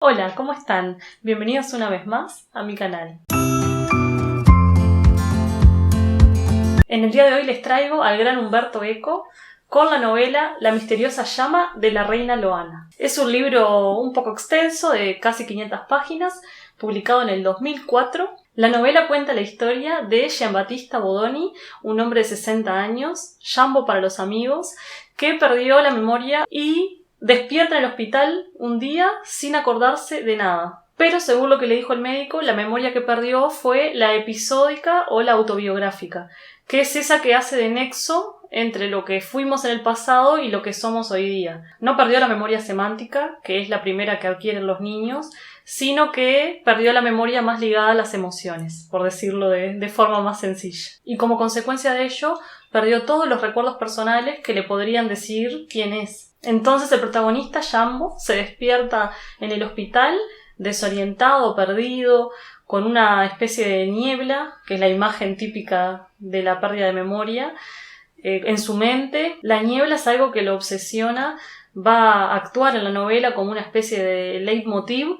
Hola, ¿cómo están? Bienvenidos una vez más a mi canal. En el día de hoy les traigo al gran Umberto Eco con la novela La misteriosa llama de la reina Loana. Es un libro un poco extenso de casi 500 páginas, publicado en el 2004. La novela cuenta la historia de Giambattista Bodoni, un hombre de 60 años, Jambo para los amigos, que perdió la memoria y despierta en el hospital un día sin acordarse de nada. Pero según lo que le dijo el médico, la memoria que perdió fue la episódica o la autobiográfica, que es esa que hace de nexo entre lo que fuimos en el pasado y lo que somos hoy día. No perdió la memoria semántica, que es la primera que adquieren los niños, sino que perdió la memoria más ligada a las emociones, por decirlo de forma más sencilla. Y como consecuencia de ello, perdió todos los recuerdos personales que le podrían decir quién es. Entonces el protagonista, Jambo, se despierta en el hospital, desorientado, perdido, con una especie de niebla, que es la imagen típica de la pérdida de memoria, en su mente. La niebla es algo que lo obsesiona, va a actuar en la novela como una especie de leitmotiv,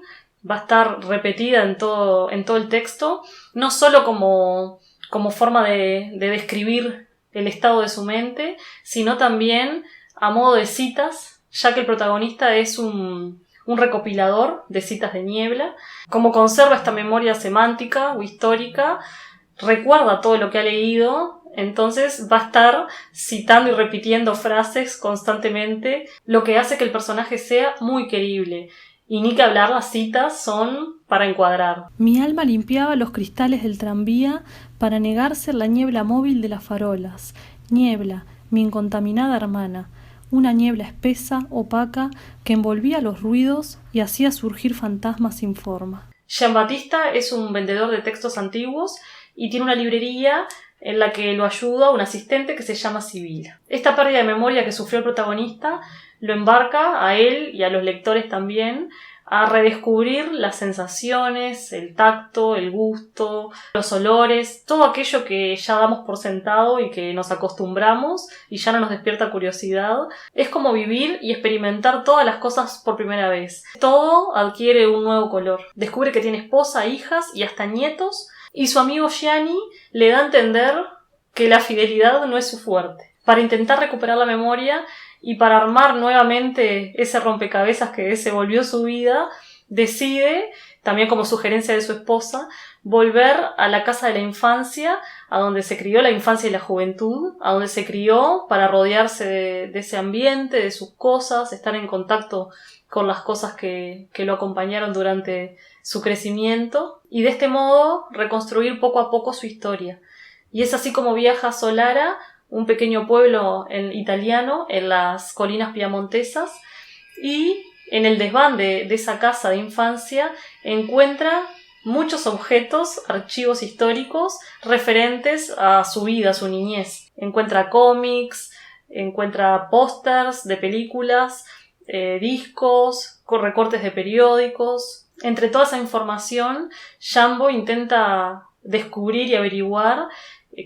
va a estar repetida en todo el texto, no solo como forma de describir el estado de su mente, sino también a modo de citas, ya que el protagonista es un recopilador de citas de niebla. Como conserva esta memoria semántica o histórica, recuerda todo lo que ha leído, entonces va a estar citando y repitiendo frases constantemente, lo que hace que el personaje sea muy querible. Y ni que hablar, las citas son para encuadrar. Mi alma limpiaba los cristales del tranvía para negarse en la niebla móvil de las farolas. Niebla, mi incontaminada hermana. Una niebla espesa, opaca, que envolvía los ruidos y hacía surgir fantasmas sin forma. Giambattista es un vendedor de textos antiguos y tiene una librería en la que lo ayuda un asistente que se llama Sibila. Esta pérdida de memoria que sufrió el protagonista lo embarca a él y a los lectores también a redescubrir las sensaciones, el tacto, el gusto, los olores, todo aquello que ya damos por sentado y que nos acostumbramos y ya no nos despierta curiosidad. Es como vivir y experimentar todas las cosas por primera vez. Todo adquiere un nuevo color. Descubre que tiene esposa, hijas y hasta nietos, y su amigo Gianni le da a entender que la fidelidad no es su fuerte. Para intentar recuperar la memoria y para armar nuevamente ese rompecabezas que se volvió su vida, decide, también como sugerencia de su esposa, volver a la casa de la infancia, a donde se crió la infancia y la juventud, a donde se crió para rodearse de ese ambiente, de sus cosas, estar en contacto con las cosas que lo acompañaron durante su crecimiento, y de este modo reconstruir poco a poco su historia. Y es así como viaja a Solara, un pequeño pueblo italiano en las colinas piamontesas, y en el desván de esa casa de infancia encuentra muchos objetos, archivos históricos referentes a su vida, a su niñez. Encuentra cómics, encuentra pósters de películas, discos, recortes de periódicos. Entre toda esa información, Jambo intenta descubrir y averiguar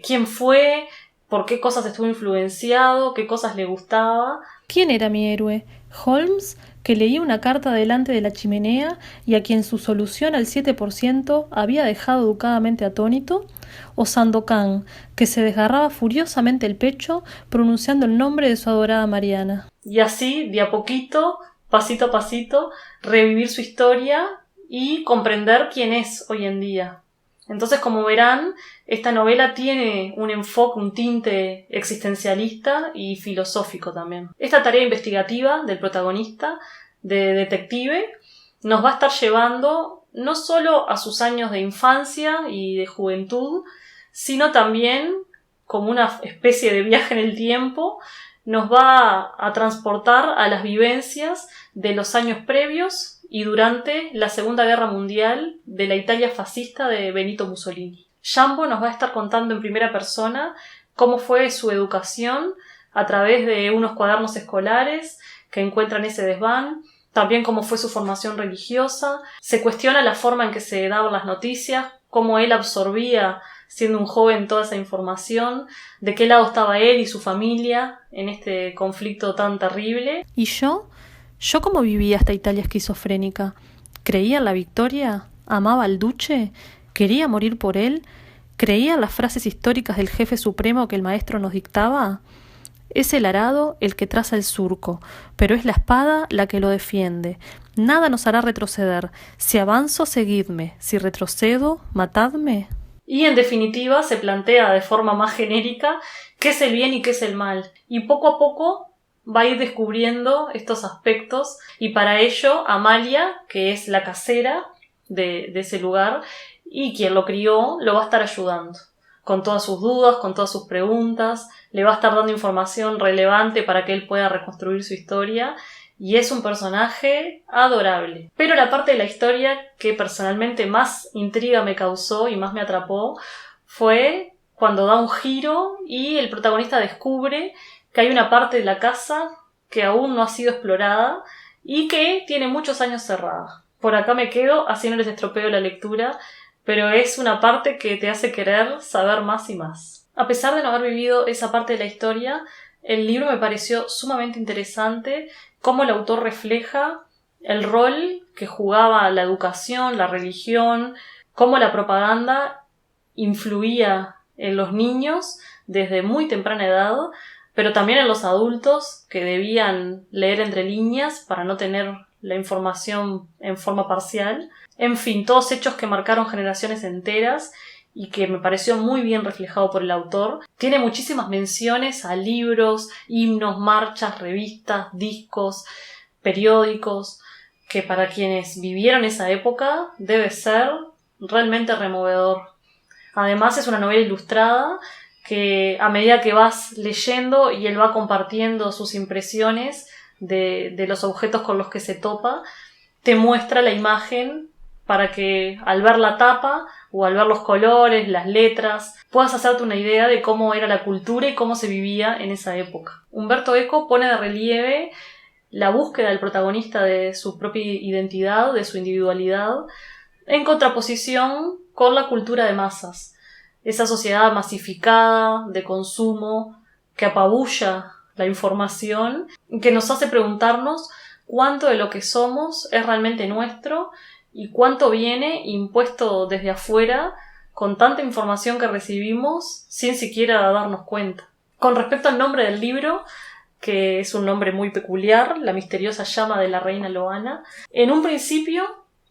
quién fue, por qué cosas estuvo influenciado, qué cosas le gustaba. ¿Quién era mi héroe? ¿Holmes, que leía una carta delante de la chimenea y a quien su solución al 7% había dejado educadamente atónito? ¿O Sandokan, que se desgarraba furiosamente el pecho pronunciando el nombre de su adorada Mariana? Y así, de a poquito, pasito a pasito, revivir su historia y comprender quién es hoy en día. Entonces, como verán, esta novela tiene un enfoque, un tinte existencialista y filosófico también. Esta tarea investigativa del protagonista, de detective, nos va a estar llevando no solo a sus años de infancia y de juventud, sino también, como una especie de viaje en el tiempo, nos va a transportar a las vivencias de los años previos y durante la Segunda Guerra Mundial de la Italia fascista de Benito Mussolini. Jambo nos va a estar contando en primera persona cómo fue su educación a través de unos cuadernos escolares que encuentra en ese desván, también cómo fue su formación religiosa. Se cuestiona la forma en que se daban las noticias, cómo él absorbía, siendo un joven, toda esa información, de qué lado estaba él y su familia en este conflicto tan terrible. ¿Y yo? ¿Yo cómo vivía esta Italia esquizofrénica? ¿Creía en la victoria? ¿Amaba al duce? ¿Quería morir por él? ¿Creía en las frases históricas del jefe supremo que el maestro nos dictaba? Es el arado el que traza el surco, pero es la espada la que lo defiende. Nada nos hará retroceder. Si avanzo, seguidme. Si retrocedo, matadme. Y en definitiva se plantea de forma más genérica qué es el bien y qué es el mal. Y poco a poco va a ir descubriendo estos aspectos, y para ello Amalia, que es la casera de ese lugar y quien lo crió, lo va a estar ayudando con todas sus dudas, con todas sus preguntas, le va a estar dando información relevante para que él pueda reconstruir su historia, y es un personaje adorable. Pero la parte de la historia que personalmente más intriga me causó y más me atrapó fue cuando da un giro y el protagonista descubre que hay una parte de la casa que aún no ha sido explorada y que tiene muchos años cerrada. Por acá me quedo, así no les estropeo la lectura, pero es una parte que te hace querer saber más y más. A pesar de no haber vivido esa parte de la historia, el libro me pareció sumamente interesante cómo el autor refleja el rol que jugaba la educación, la religión, cómo la propaganda influía en los niños desde muy temprana edad, pero también en los adultos que debían leer entre líneas para no tener la información en forma parcial. En fin, todos hechos que marcaron generaciones enteras y que me pareció muy bien reflejado por el autor. Tiene muchísimas menciones a libros, himnos, marchas, revistas, discos, periódicos, que para quienes vivieron esa época debe ser realmente removedor. Además es una novela ilustrada que a medida que vas leyendo y él va compartiendo sus impresiones de los objetos con los que se topa, te muestra la imagen para que al ver la tapa o al ver los colores, las letras, puedas hacerte una idea de cómo era la cultura y cómo se vivía en esa época. Umberto Eco pone de relieve la búsqueda del protagonista de su propia identidad, de su individualidad, en contraposición con la cultura de masas, esa sociedad masificada, de consumo, que apabulla la información, que nos hace preguntarnos cuánto de lo que somos es realmente nuestro y cuánto viene impuesto desde afuera con tanta información que recibimos sin siquiera darnos cuenta. Con respecto al nombre del libro, que es un nombre muy peculiar, La misteriosa llama de la reina Loana, en un principio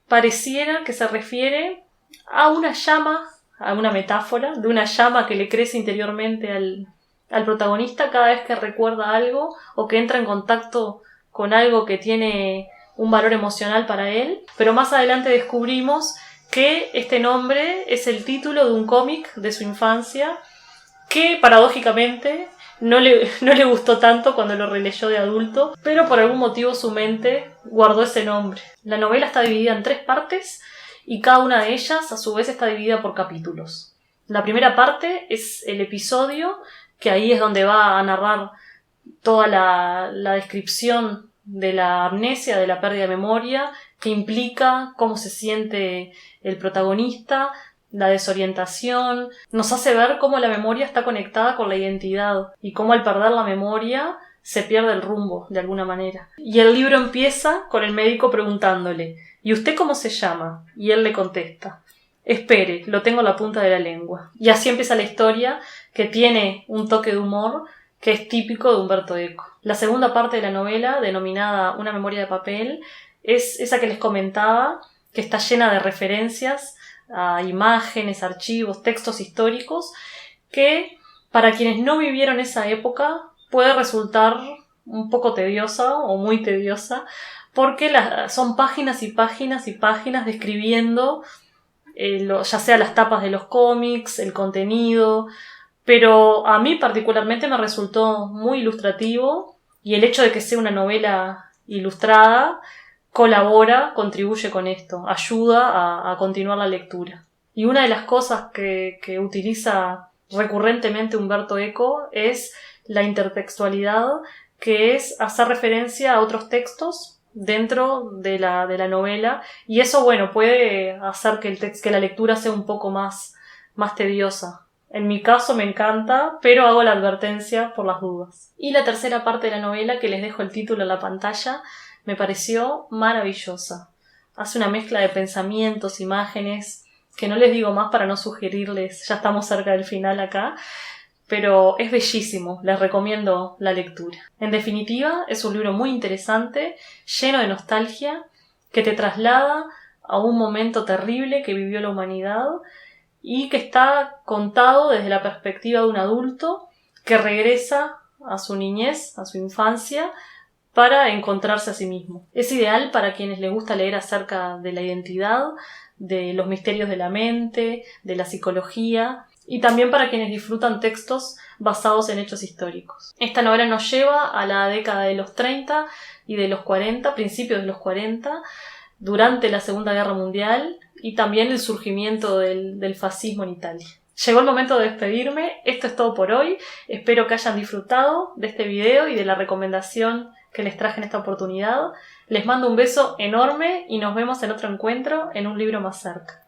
pareciera que se refiere a una llama, a una metáfora de una llama que le crece interiormente al protagonista cada vez que recuerda algo o que entra en contacto con algo que tiene un valor emocional para él, pero más adelante descubrimos que este nombre es el título de un cómic de su infancia que paradójicamente no le gustó tanto cuando lo releyó de adulto, pero por algún motivo su mente guardó ese nombre. La novela está dividida en 3 partes y cada una de ellas a su vez está dividida por capítulos. La primera parte es el episodio, que ahí es donde va a narrar toda la descripción de la amnesia, de la pérdida de memoria, que implica cómo se siente el protagonista, la desorientación. Nos hace ver cómo la memoria está conectada con la identidad y cómo al perder la memoria se pierde el rumbo de alguna manera. Y el libro empieza con el médico preguntándole: ¿y usted cómo se llama? Y él le contesta: espere, lo tengo en la punta de la lengua. Y así empieza la historia, que tiene un toque de humor que es típico de Umberto Eco. La segunda parte de la novela, denominada Una memoria de papel, es esa que les comentaba, que está llena de referencias a imágenes, archivos, textos históricos, que para quienes no vivieron esa época puede resultar un poco tediosa o muy tediosa, porque son páginas y páginas y páginas describiendo ya sea las tapas de los cómics, el contenido, pero a mí particularmente me resultó muy ilustrativo, y el hecho de que sea una novela ilustrada contribuye con esto, ayuda a continuar la lectura. Y una de las cosas que utiliza recurrentemente Umberto Eco es la intertextualidad, que es hacer referencia a otros textos dentro de la novela, y eso, bueno, puede hacer que la lectura sea un poco más tediosa. En mi caso me encanta, pero hago la advertencia por las dudas. Y la tercera parte de la novela, que les dejo el título en la pantalla, me pareció maravillosa. Hace una mezcla de pensamientos, imágenes, que no les digo más para no sugerirles, ya estamos cerca del final acá, pero es bellísimo, les recomiendo la lectura. En definitiva, es un libro muy interesante, lleno de nostalgia, que te traslada a un momento terrible que vivió la humanidad y que está contado desde la perspectiva de un adulto que regresa a su niñez, a su infancia, para encontrarse a sí mismo. Es ideal para quienes les gusta leer acerca de la identidad, de los misterios de la mente, de la psicología, y también para quienes disfrutan textos basados en hechos históricos. Esta novela nos lleva a la década de los 30 y de los 40, principios de los 40, durante la Segunda Guerra Mundial y también el surgimiento del fascismo en Italia. Llegó el momento de despedirme, esto es todo por hoy, espero que hayan disfrutado de este video y de la recomendación que les traje en esta oportunidad. Les mando un beso enorme y nos vemos en otro encuentro en Un Libro Más Cerca.